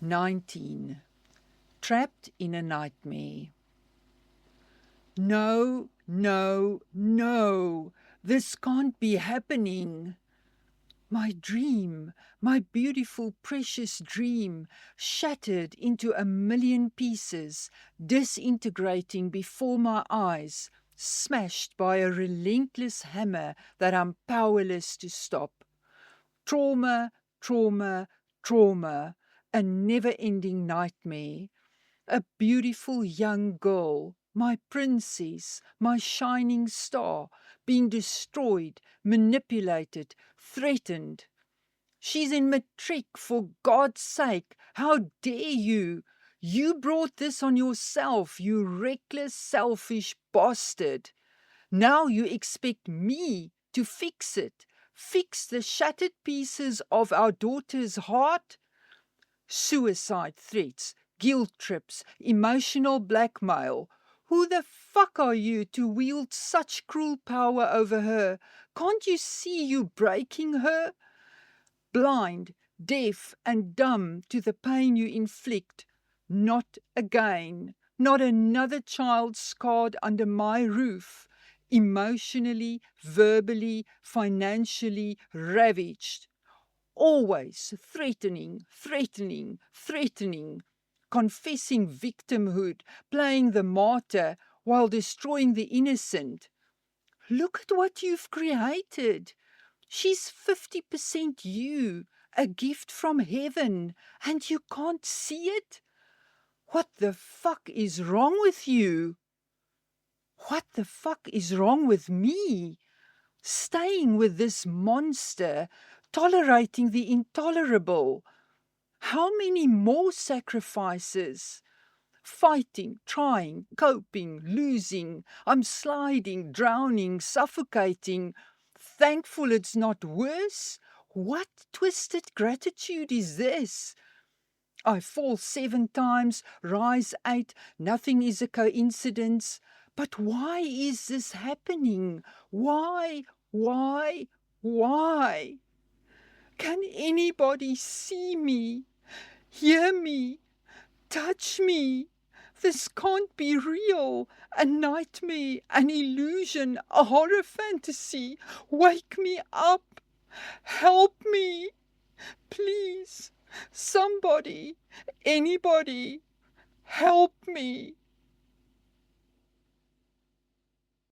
19. Trapped in a nightmare. No, no, no, this can't be happening. My dream, my beautiful, precious dream, shattered into a million pieces, disintegrating before my eyes, smashed by a relentless hammer that I'm powerless to stop. Trauma, trauma, trauma, a never-ending nightmare. A beautiful young girl, my princess, my shining star, being destroyed, manipulated, threatened. She's in matric, for God's sake. How dare you? You brought this on yourself, you reckless, selfish bastard. Now you expect me to fix it, fix the shattered pieces of our daughter's heart? Suicide threats, guilt trips, emotional blackmail. Who the fuck are you to wield such cruel power over her? Can't you see you breaking her? Blind, deaf and dumb to the pain you inflict. Not again. Not another child scarred under my roof. Emotionally, verbally, financially ravaged. Always threatening, threatening, threatening, confessing victimhood, playing the martyr while destroying the innocent. Look at what you've created. She's 50% you, a gift from heaven, and you can't see it? What the fuck is wrong with you? What the fuck is wrong with me? Staying with this monster, tolerating the intolerable. How many more sacrifices? Fighting, trying, coping, losing. I'm sliding, drowning, suffocating. Thankful it's not worse. What twisted gratitude is this? I fall 7 times, rise 8. Nothing is a coincidence. But why is this happening? Why? Why? Can anybody see me, hear me, touch me? This can't be real. A nightmare, an illusion, a horror fantasy. Wake me up. Help me. Please, somebody, anybody, help me.